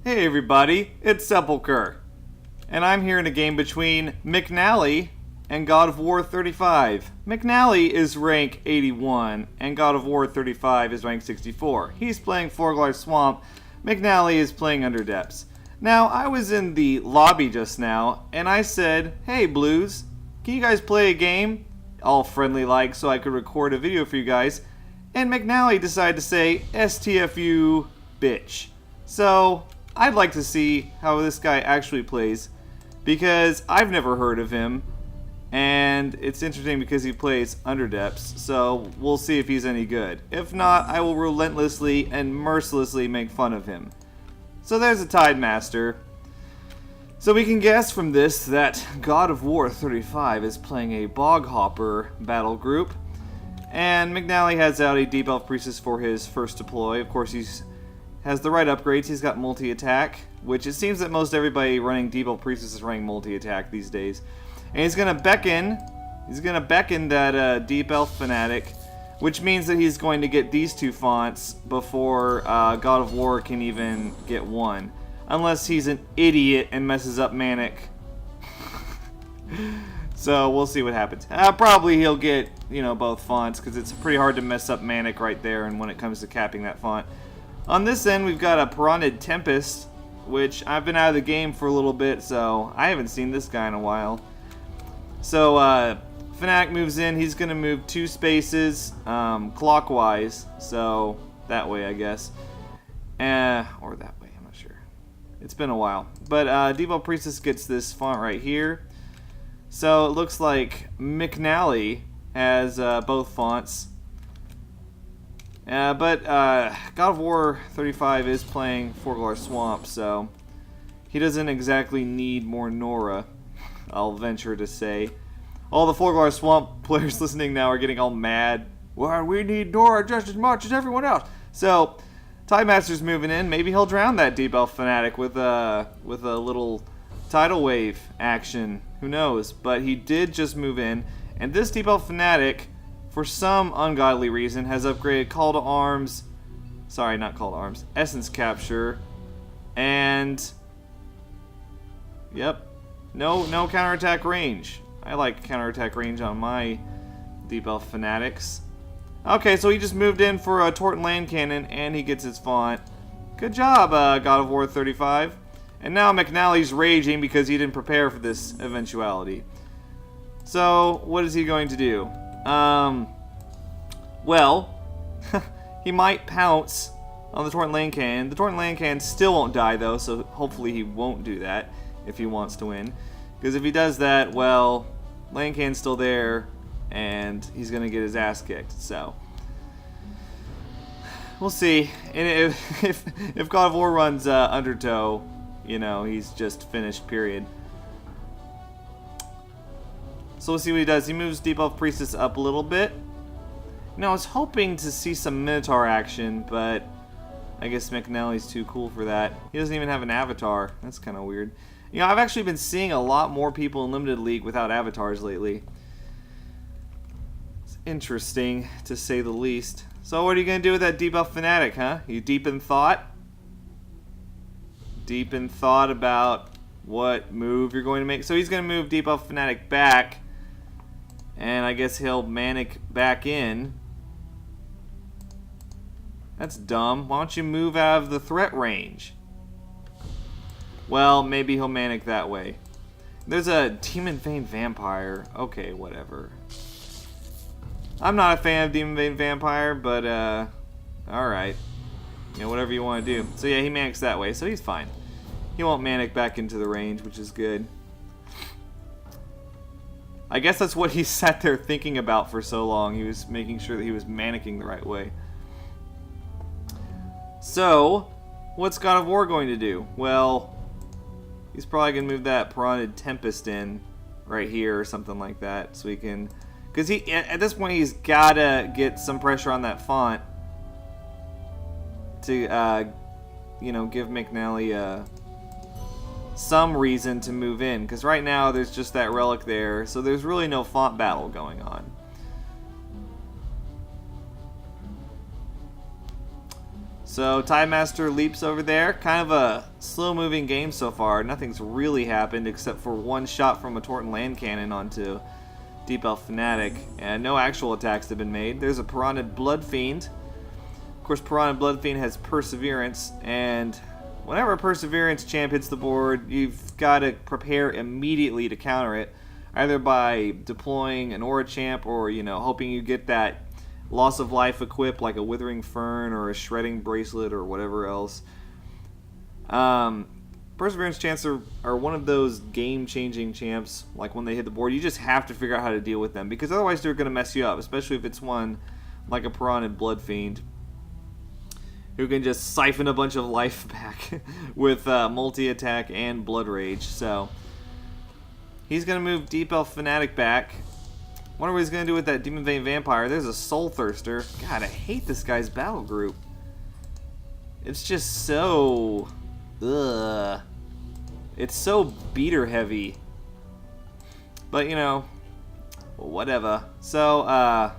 Hey everybody, it's Sepulcher, and I'm here in a game between mmcnally and GodofWar35. mmcnally is rank 81, and GodofWar35 is rank 64. He's playing Forglar Swamp, mmcnally is playing Under Depths. Now, I was in the lobby just now, and I said, hey Blues, can you guys play a game? All friendly like, so I could record a video for you guys. And mmcnally decided to say, STFU, bitch. So, I'd like to see how this guy actually plays, because I've never heard of him, and it's interesting because he plays Under Depths, so we'll see if he's any good. If not, I will relentlessly and mercilessly make fun of him. So there's a Tide Master. So we can guess from this that GodofWar35 is playing a Bog Hopper battle group, and mmcnally has out a Deep Elf Priestess for his first deploy. Of course, he's has the right upgrades. He's got multi-attack, which it seems that most everybody running Deep Elf Priestess is running multi-attack these days. And he's gonna beckon that Deep Elf Fanatic, which means that he's going to get these two fonts before God of War can even get one. Unless he's an idiot and messes up Manic. So we'll see what happens. Probably he'll get, both fonts, because it's pretty hard to mess up Manic right there and when it comes to capping that font. On this end, we've got a Piranid Tempest, which I've been out of the game for a little bit, so I haven't seen this guy in a while. So, Fnatic moves in. He's going to move 2 spaces clockwise, so that way, I guess. Or that way, I'm not sure. It's been a while. But Deep Elf Priestess gets this font right here. So, it looks like mmcnally has both fonts. But GodofWar35 is playing Forglar Swamp, so he doesn't exactly need more Nora, I'll venture to say. All the Forglar Swamp players listening now are getting all mad. Well, we need Nora just as much as everyone else. So, Tide Master's moving in. Maybe he'll drown that Deep Elf Fanatic with a little tidal wave action. Who knows? But he did just move in, and this Deep Elf Fanatic, for some ungodly reason, has upgraded Call to Arms, sorry, not Call to Arms, Essence Capture, and, yep, no counterattack range. I like counterattack range on my Deep Elf Fanatics. Okay, so he just moved in for a Torton Land Cannon, and he gets his font. Good job, GodofWar35. And now mmcnally's raging because he didn't prepare for this eventuality. So, what is he going to do? Well, he might pounce on the Torrent Land Cannon. The Torrent Land Cannon still won't die, though, so hopefully he won't do that if he wants to win. Because if he does that, well, Land Cannon's still there, and he's going to get his ass kicked, so. We'll see. And if God of War runs Undertow, he's just finished, period. So we'll see what he does. He moves Deep Elf Priestess up a little bit. Now, I was hoping to see some Minotaur action, but I guess mmcnally's too cool for that. He doesn't even have an avatar. That's kind of weird. I've actually been seeing a lot more people in Limited League without avatars lately. It's interesting, to say the least. So what are you going to do with that Deep Elf Fanatic, huh? You deep in thought? Deep in thought about what move you're going to make? So he's going to move Deep Elf Fanatic back. And I guess he'll Manic back in. That's dumb. Why don't you move out of the threat range? Well, maybe he'll Manic that way. There's a Demon Vein Vampire. Okay, whatever. I'm not a fan of Demon Vein Vampire, but, alright. Whatever you want to do. So yeah, he Manics that way, so he's fine. He won't Manic back into the range, which is good. I guess that's what he sat there thinking about for so long. He was making sure that he was Manicking the right way. So, what's God of War going to do? Well, he's probably going to move that Piranid Tempest in right here or something like that. So he can... Because at this point, he's got to get some pressure on that font to, give mmcnally some reason to move in, because right now there's just that relic there, so there's really no font battle going on. So Tidemaster leaps over there. Kind of a slow-moving game so far. Nothing's really happened except for one shot from a Torton Land Cannon onto Deep Elf Fanatic, and no actual attacks have been made. There's a Piranid Blood Fiend. Of course, Piranid Blood Fiend has Perseverance, and whenever a Perseverance champ hits the board, you've got to prepare immediately to counter it, either by deploying an Aura champ or, you know, hoping you get that loss of life equip like a Withering Fern or a Shredding Bracelet or whatever else. Perseverance champs are one of those game-changing champs. Like when they hit the board, you just have to figure out how to deal with them, because otherwise they're going to mess you up, especially if it's one like a Piranid Blood Fiend who can just siphon a bunch of life back with multi-attack and Blood Rage. So he's going to move Deep Elf Fanatic back. Wonder what he's going to do with that Demon Vein Vampire. There's a Soul Thirster. God, I hate this guy's battle group. It's just so... ugh. It's so beater heavy. But, you know, whatever. So,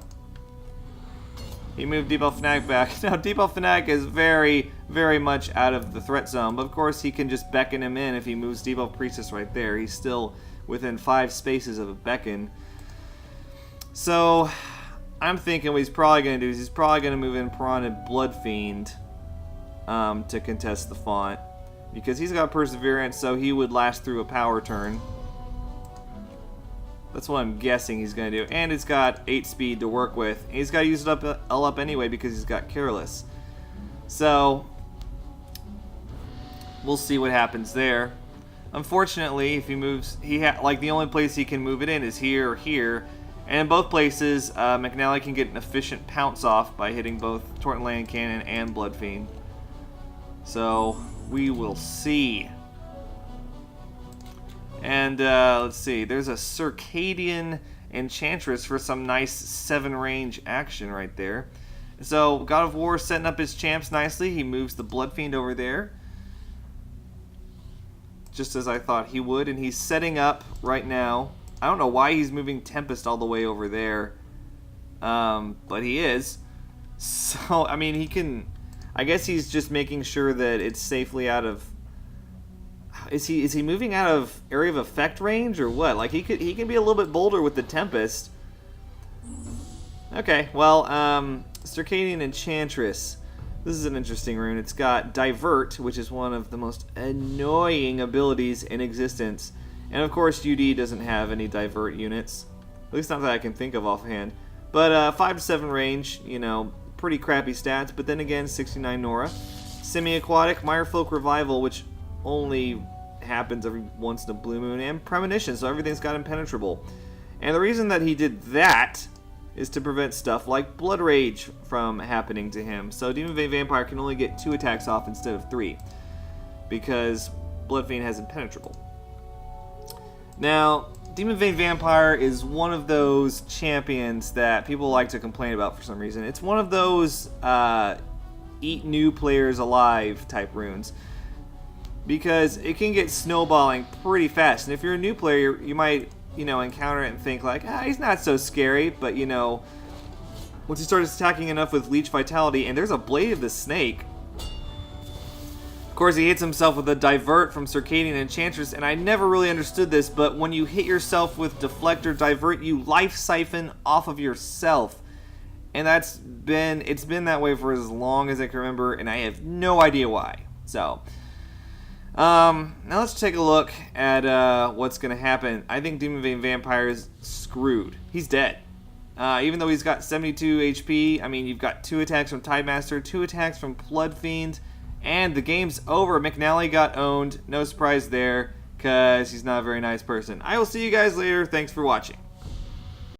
he moved Deep Elf Fanatic back. Now, Deep Elf Fanatic is very, very much out of the threat zone. But, of course, he can just beckon him in if he moves Deep Elf Priestess right there. He's still within 5 spaces of a beckon. So, I'm thinking what he's probably going to do is he's probably going to move in Piranid Blood Fiend to contest the font, because he's got Perseverance, so he would last through a power turn. That's what I'm guessing he's going to do. And it's got 8 speed to work with. He's got to use it up anyway because he's got Careless. So, we'll see what happens there. Unfortunately, if he moves, like the only place he can move it in is here or here. And in both places, McNally can get an efficient pounce off by hitting both Torton Land Cannon and Blood Fiend. So, we will see. And, let's see, there's a Circadian Enchantress for some nice 7-range action right there. So, God of War setting up his champs nicely. He moves the Blood Fiend over there, just as I thought he would. And he's setting up right now. I don't know why he's moving Tempest all the way over there, but he is. So, I mean, he can... I guess he's just making sure that it's safely out of... Is he moving out of area of effect range or what? Like, he can be a little bit bolder with the Tempest. Okay, well, Circadian Enchantress. This is an interesting rune. It's got Divert, which is one of the most annoying abilities in existence. And of course, UD doesn't have any Divert units. At least not that I can think of offhand. But 5 to 7 range, you know, pretty crappy stats. But then again, 69 Nora. Semi-Aquatic, Mirefolk Revival, which only happens every once in a blue moon. And Premonition, so everything's got impenetrable. And the reason that he did that is to prevent stuff like Blood Rage from happening to him. So Demon Vein Vampire can only get 2 attacks off instead of 3, because Blood Fiend has impenetrable. Now, Demon Vein Vampire is one of those champions that people like to complain about for some reason. It's one of those eat new players alive type runes, because it can get snowballing pretty fast. And if you're a new player, you might, you know, encounter it and think like, he's not so scary. But, you know, once he starts attacking enough with Leech Vitality, and there's a Blade of the Snake. Of course, he hits himself with a Divert from Circadian Enchantress, and I never really understood this, but when you hit yourself with Deflect or Divert, you life siphon off of yourself. And it's been that way for as long as I can remember, and I have no idea why. So, now let's take a look at what's going to happen. I think Demon Vein Vampire is screwed. He's dead. Even though he's got 72 HP, I mean, you've got 2 attacks from Tidemaster, 2 attacks from Blood Fiend, and the game's over. McNally got owned. No surprise there, because he's not a very nice person. I will see you guys later. Thanks for watching.